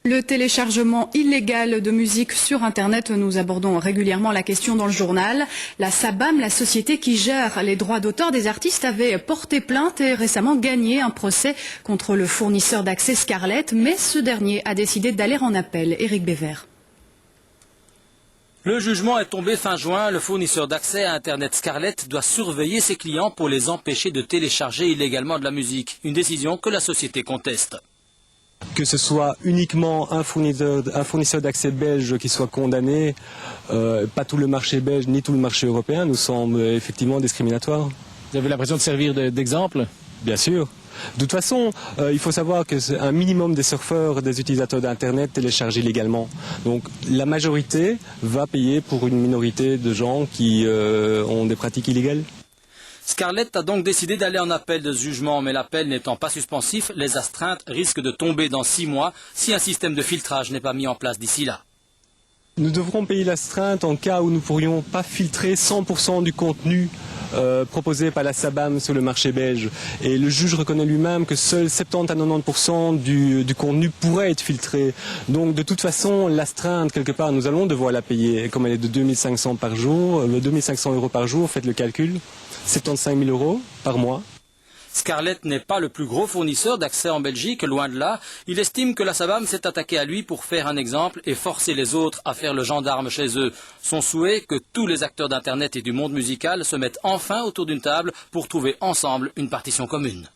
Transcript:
Le téléchargement illégal de musique sur Internet, nous abordons régulièrement la question dans le journal. La SABAM, la société qui gère les droits d'auteur des artistes, avait porté plainte et récemment gagné un procès contre le fournisseur d'accès Scarlett, mais ce dernier a décidé d'aller en appel. Éric Bévert. Le jugement est tombé fin juin. Le fournisseur d'accès à Internet Scarlett doit surveiller ses clients pour les empêcher de télécharger illégalement de la musique. Une décision que la société conteste. Que ce soit uniquement un fournisseur d'accès belge qui soit condamné, pas tout le marché belge ni tout le marché européen nous semble effectivement discriminatoire. Vous avez l'impression de servir d'exemple? Bien sûr. De toute façon, il faut savoir qu'un minimum des surfeurs, des utilisateurs d'Internet téléchargent illégalement. Donc la majorité va payer pour une minorité de gens qui ont des pratiques illégales. Scarlett a donc décidé d'aller en appel de ce jugement, mais l'appel n'étant pas suspensif, les astreintes risquent de tomber dans 6 mois si un système de filtrage n'est pas mis en place d'ici là. Nous devrons payer l'astreinte en cas où nous ne pourrions pas filtrer 100% du contenu proposé par la SABAM sur le marché belge. Et le juge reconnaît lui-même que seuls 70 à 90% du contenu pourrait être filtré. Donc de toute façon, l'astreinte, quelque part, nous allons devoir la payer. Comme elle est de 2500 par jour, 2500 € par jour, faites le calcul, 75 000 € par mois. Scarlett n'est pas le plus gros fournisseur d'accès en Belgique, loin de là. Il estime que la SABAM s'est attaquée à lui pour faire un exemple et forcer les autres à faire le gendarme chez eux. Son souhait, que tous les acteurs d'Internet et du monde musical se mettent enfin autour d'une table pour trouver ensemble une partition commune.